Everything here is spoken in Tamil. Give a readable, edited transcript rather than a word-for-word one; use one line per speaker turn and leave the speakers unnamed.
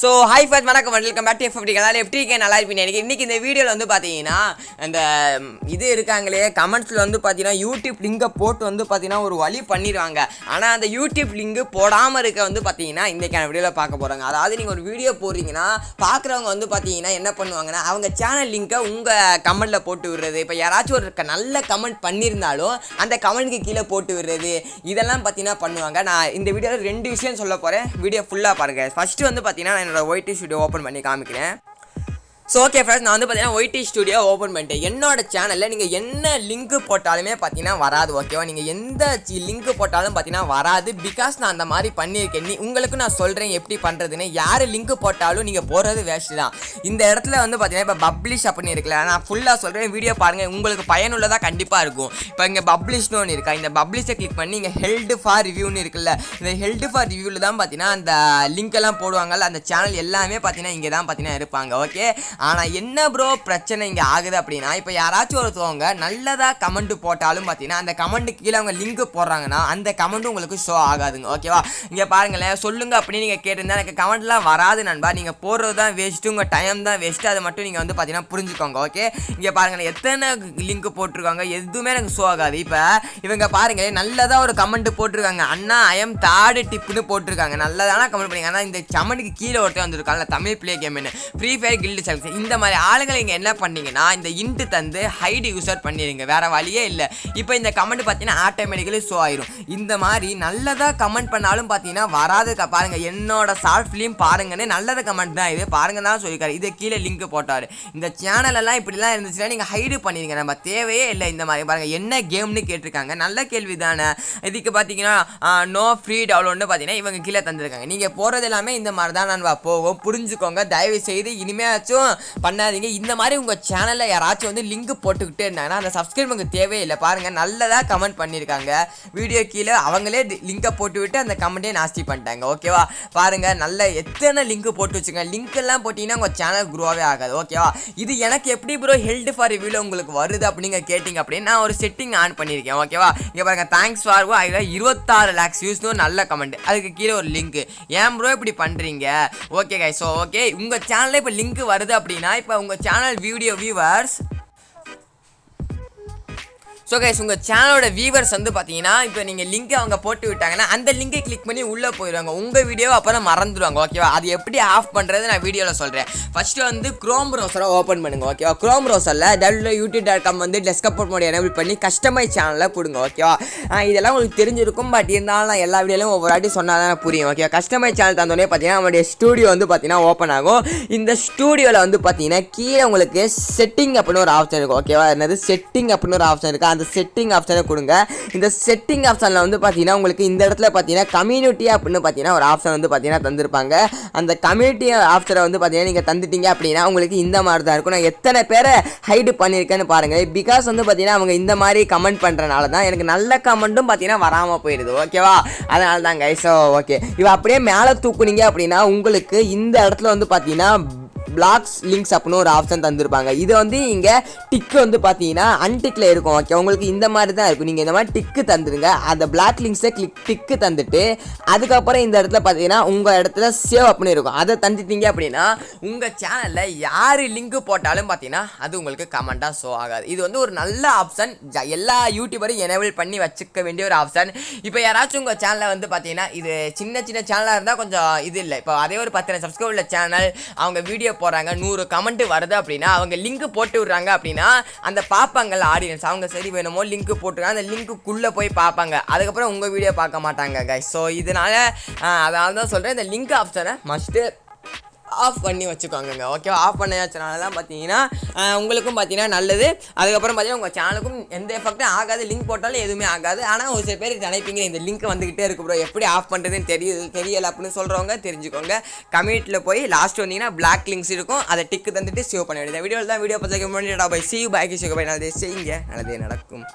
ஸோ ஹாய் ஃப்ரெண்ட்ஸ் வணக்கம் welcome back to FFT FFT நல்லா இருப்பீங்க. இன்றைக்கி இந்த வீடியோவில் வந்து பார்த்தீங்கன்னா அந்த இது இருக்காங்களே கமெண்ட்ஸில் வந்து பார்த்தீங்கன்னா யூடியூப் லிங்கை போட்டு வந்து பார்த்தீங்கன்னா ஒரு வழி பண்ணிடுவாங்க. ஆனால் அந்த யூடியூப் லிங்கு போடாமல் இருக்க வந்து பார்த்தீங்கன்னா இன்றைக்கான வீடியோவில் பார்க்க போகிறாங்க. அதாவது நீங்கள் ஒரு வீடியோ போடுறீங்கன்னா பார்க்குறவங்க வந்து பார்த்தீங்கன்னா என்ன பண்ணுவாங்கன்னா அவங்க சேனல் லிங்கை உங்கள் கமெண்ட்டில் போட்டு விடுறது. இப்போ யாராச்சும் ஒரு நல்ல கமெண்ட் பண்ணியிருந்தாலும் அந்த கமெண்ட்டுக்கு கீழே போட்டு விடுறது இதெல்லாம் பார்த்தீங்கன்னா பண்ணுவாங்க. நான் இந்த வீடியோவில் 2 விஷயம் சொல்ல போகிறேன். வீடியோ ஃபுல்லாக பாருங்கள். ஃபஸ்ட்டு வந்து பார்த்தீங்கன்னா என்னோட 𝗏𝗏 ஸ்டுடியோ ஓப்பன் பண்ணி காமிக்கிறேன். ஸோ ஓகே ஃப்ரெண்ட்ஸ், நான் வந்து பார்த்தீங்கன்னா 𝗏𝗏 ஸ்டுடியோ ஓப்பன் பண்ணிட்டேன். என்னோட சேனலில் நீங்கள் என்ன லிங்க் போட்டாலுமே பார்த்தீங்கன்னா வராது. ஓகேவா, நீங்கள் எந்த லிங்க் போட்டாலும் பார்த்தீங்கன்னா வராது. பிகாஸ் நான் அந்த மாதிரி பண்ணியிருக்கேன். உங்களுக்கு நான் சொல்கிறேன் எப்படி பண்ணுறதுன்னு. யார் லிங்க் போட்டாலும் நீங்கள் போடுறது வேஸ்ட்டு தான். இந்த இடத்துல வந்து பார்த்தீங்கன்னா இப்போ பப்ளிஷ் அப்படின்னு இருக்குல்ல, நான் ஃபுல்லாக சொல்கிறேன், வீடியோ பாருங்கள், உங்களுக்கு பயனுள்ளதாக கண்டிப்பாக இருக்கும். இப்போ இங்கே பப்ளிஷ்னு ஒன்று இருக்கா, இந்த பப்ளிஷை கிளிக் பண்ணி இங்கே ஹெல்டு ஃபார் ரிவ்யூன்னு இருக்குல்ல, இந்த ஹெல்டு ஃபார் ரிவ்யூவில் தான் பார்த்தீங்கன்னா அந்த லிங்க்கெல்லாம் போடுவாங்கல்ல, அந்த சேனல் எல்லாமே பார்த்தீங்கன்னா இங்கே தான் பார்த்தீங்கன்னா இருப்பாங்க. ஓகே, ஆனால் என்ன ப்ரோ பிரச்சனை இங்கே ஆகுது அப்படின்னா, இப்போ யாராச்சும் ஒருத்தவங்க நல்லதாக கமெண்ட் போட்டாலும் பார்த்தீங்கன்னா அந்த கமெண்ட்டு கீழே அவங்க லிங்க் போடுறாங்கன்னா அந்த கமெண்ட்டும் உங்களுக்கு ஷோ ஆகாதுங்க. ஓகேவா, இங்கே பாருங்களேன், சொல்லுங்கள் அப்படின்னு நீங்கள் கேட்டிருந்தா எனக்கு கமெண்ட்லாம் வராது நண்பா. நீங்கள் போடுறது தான் வேஸ்ட்டு, உங்கள் டைம் தான் வேஸ்ட்டு. அதை மட்டும் நீங்கள் வந்து பார்த்தீங்கன்னா புரிஞ்சுக்கோங்க. ஓகே, இங்கே பாருங்களேன், எத்தனை லிங்க் போட்டிருக்காங்க, எதுவுமே எனக்கு ஷோ ஆகாது. இப்போ இவங்க பாருங்களேன், நல்லதாக ஒரு கமெண்ட் போட்டிருக்காங்க, அண்ணா ஐஎம் த்ர்ட் டிப்னு போட்டிருக்காங்க, நல்லதான கமெண்ட் பண்ணிங்க. ஆனால் இந்த கமெண்ட்டுக்கு கீழே ஒருத்தர் வந்துருக்காங்க, தமிழ் பிளே கேம்னு ஃப்ரீ ஃபயர் கில்டு செலக்ஷன். இந்த மாதிரி ஆளுங்களை இங்கே என்ன பண்ணீங்கன்னா இந்த இன்ட்டு தந்து ஹைடு யூஸர் பண்ணிடுங்க, வேறு வழியே இல்லை. இப்போ இந்த கமெண்ட் பார்த்தீங்கன்னா ஆட்டோமேட்டிக்கலி ஷோ ஆயிரும். இந்த மாதிரி நல்லதாக கமெண்ட் பண்ணாலும் பார்த்தீங்கன்னா வராது. பாருங்கள், என்னோட ஷார்ட் ஃபிலிம் பாருங்கன்னு நல்லத கமெண்ட் தான் இது, பாருங்க தான் சொல்லியிருக்காரு. இதை கீழே லிங்க் போட்டார். இந்த சேனலெல்லாம் இப்படிலாம் இருந்துச்சுன்னா நீங்கள் ஹைடு பண்ணிடுங்க, நம்ம தேவையே இல்லை. இந்த மாதிரி பாருங்கள், என்ன கேம்னு கேட்டிருக்காங்க, நல்ல கேள்வி தானே. இதுக்கு பார்த்தீங்கன்னா நோ ஃப்ரீ டவுன்லோட்னு பார்த்தீங்கன்னா இவங்க கீழே தந்துருக்காங்க. நீங்கள் போகிறது எல்லாமே இந்த மாதிரி தான் நான் போகும், புரிஞ்சுக்கோங்க. தயவு செய்து இனிமேச்சும் பண்ணாதீங்க. இந்த மாதிரி உங்கள் சேனலில் யாராச்சும் வந்து லிங்க் போட்டுக்கிட்டே இருந்தாங்கன்னா அந்த சப்ஸ்கிரைப் உங்களுக்கு தேவையில்லை. பாருங்கள், நல்லதாக கமெண்ட் பண்ணியிருக்காங்க. வீடியோ கீழே அவங்களே லிங்கை போட்டு விட்டு அந்த கமெண்ட்டே நாஸ்தி பண்ணிட்டாங்க. ஓகேவா, பாருங்கள், நல்ல எத்தனை லிங்க் போட்டு வச்சுங்க. லிங்க் எல்லாம் போட்டிங்கன்னா உங்கள் சேனல் க்ரோவே ஆகாது. ஓகேவா, இது எனக்கு எப்படி ப்ரோ ஹெல்டு ஃபார் ரிவ்யூவில் உங்களுக்கு வருது அப்படிங்க கேட்டிங்க அப்படின்னு நான் ஒரு செட்டிங் ஆன் பண்ணியிருக்கேன். ஓகேவா, இங்கே பாருங்கள், தேங்க்ஸ் ஃபார் 26 lakhs வியூஸ்னு நல்ல கமெண்ட், அதுக்கு கீழே ஒரு லிங்க். ஏன் ப்ரோ இப்படி பண்ணுறீங்க? ஓகே கைஸ், ஸோ ஓகே, உங்கள் சேனலில் இப்போ லிங்க் வருது அப்படின்னா இப்போ உங்கள் channel video viewers, so guys உங்கள் சேனலோட வியூவர்ஸ் வந்து பார்த்தீங்கன்னா இப்போ நீங்கள் லிங்க்கை அவங்க போட்டு விட்டாங்கன்னா அந்த லிங்கை கிளிக் பண்ணி உள்ளே போயிடுவாங்க, உங்கள் வீடியோவை அப்புறம் மறந்துடுவாங்க. ஓகேவா, அது எப்படி ஆஃப் பண்ணுறது நான் வீடியோவில் சொல்கிறேன். ஃபஸ்ட்டு வந்து க்ரோம் ப்ரௌசரை ஓப்பன் பண்ணுங்கள். ஓகேவா, க்ரோம் ப்ரௌசரில் www.youtube.com வந்து டெஸ்க்டாப் மோட் எனேபிள் பண்ணி கஸ்டமைஸ் சேனலில் கொடுங்க. ஓகேவா, இதெல்லாம் உங்களுக்கு தெரிஞ்சிருக்கும், பட் இருந்தாலும் நான் எல்லா வீடியோலையும் ஒவ்வொரு வாட்டி சொன்னால் தான் புரியும். ஓகே, கஸ்டமைஸ் சேனல் தந்தோடனே பார்த்தீங்கன்னா நம்மளுடைய ஸ்டூடியோ வந்து பார்த்தீங்கன்னா ஓப்பன் ஆகும். இந்த ஸ்டூடியோவில் வந்து பார்த்தீங்கன்னா கீழே உங்களுக்கு செட்டிங் அப்படின்னு ஒரு ஆப்ஷன் இருக்கும். ஓகேவா, என்னது செட்டிங் அப்படின்னு ஒரு ஆப்ஷன் இருக்குது, அந்த செட்டிங் ஆப்ஷனை கொடுங்க. இந்த செட்டிங் ஆப்ஷனில் வந்து பார்த்தீங்கன்னா உங்களுக்கு இந்த இடத்துல பார்த்தீங்கன்னா கம்யூனிட்டி அப்படின்னு பார்த்தீங்கன்னா ஒரு ஆப்ஷன் வந்து பார்த்தீங்கன்னா தந்திருப்பாங்க. அந்த கம்யூனிட்டி ஆப்ஷனை வந்து பார்த்தீங்கன்னா நீங்கள் தந்துட்டீங்க அப்படின்னா உங்களுக்கு இந்த மாதிரி தான் இருக்கும். நான் எத்தனை பேரை ஹைடு பண்ணியிருக்கேன்னு பாருங்கள். பிகாஸ் வந்து பார்த்தீங்கன்னா அவங்க இந்த மாதிரி கமெண்ட் பண்ணுறனால தான் எனக்கு நல்ல கமெண்ட்டும் பார்த்தீங்கன்னா வராமல் போயிடுது. ஓகேவா, அதனால தான் கைஸ். ஓகே, இவ அப்படியே மேலே தூக்குனீங்க அப்படின்னா உங்களுக்கு இந்த இடத்துல வந்து பார்த்தீங்கன்னா பிளாக்ஸ் லிங்க்ஸ் அப்படின்னு ஒரு ஆப்ஷன் தந்திருப்பாங்க. இது வந்து இங்கே டிக்கு வந்து பார்த்தீங்கன்னா அன்டிக்கில் இருக்கும். ஓகே, உங்களுக்கு இந்த மாதிரி தான் இருக்கும். நீங்கள் இந்த மாதிரி டிக்கு தந்துடுங்க. அந்த பிளாக் லிங்க்ஸை டிக்கு தந்துட்டு அதுக்கப்புறம் இந்த இடத்துல பார்த்தீங்கன்னா உங்கள் இடத்துல சேவ் அப்படின்னு இருக்கும், அதை தந்துட்டீங்க அப்படின்னா உங்கள் சேனலில் யார் லிங்க் போட்டாலும் பார்த்தீங்கன்னா அது உங்களுக்கு கமெண்ட்டாக ஷோ ஆகாது. இது வந்து ஒரு நல்ல ஆப்ஷன், எல்லா யூடியூபரையும் எனேபிள் பண்ணி வச்சுக்க வேண்டிய ஒரு ஆப்ஷன். இப்போ யாராச்சும் உங்கள் சேனலில் வந்து பார்த்தீங்கன்னா இது சின்ன சின்ன சேனலாக இருந்தால் கொஞ்சம் இது இல்லை. இப்போ அதே ஒரு 10 சப்ஸ்கிரைப் உள்ள சேனல், அவங்க வீடியோ போறாங்க, 100 கமெண்ட் வருது அப்படின்னா அவங்க லிங்க் போட்டு விடுறாங்க அப்படின்னா அந்த பார்ப்பாங்கல்ல ஆடியன்ஸ், அவங்க சரி வேணுமோ லிங்க் போட்டுருக்காங்க, அந்த லிங்க்குள்ளே போய் பார்ப்பாங்க, அதுக்கப்புறம் உங்கள் வீடியோ பார்க்க மாட்டாங்க கைஸ். ஸோ இதனால அதனால தான் சொல்கிறேன், இந்த லிங்க் ஆப்ஷனை மஸ்ட்டு ஆஃப் பண்ணி வச்சுக்கோங்க. ஓகேவா, ஆஃப் பண்ணி வச்சனால தான் பார்த்தீங்கன்னா உங்களுக்கும் பார்த்தீங்கன்னா நல்லது. அதுக்கப்புறம் பார்த்தீங்கன்னா உங்கள் சேனலுக்கும் எந்த எஃபெக்டும் ஆகாது, லிங்க் போட்டாலும் எதுவுமே ஆகாது. ஆனால் ஒரு சில பேருக்கு நினைப்பீங்க இந்த லிங்க் வந்துக்கிட்டே இருக்கு ப்ரோ, எப்படி ஆஃப் பண்ணுறதுன்னு தெரியலை அப்படின்னு சொல்கிறவங்க தெரிஞ்சுக்கோங்க. கமெண்ட்டில் போய் லாஸ்ட் வந்தீங்கன்னா பிளாக் லிங்க்ஸ் இருக்கும், அதை டிக்கு தந்துட்டு சேவ் பண்ண வேண்டியது. வீடியோவில் தான் வீடியோ பார்த்து 𝗏𝗏 𝗨𝗏 𝗨𝗏 நல்லதே செய்யுங்க, நல்லதே நடக்கும்.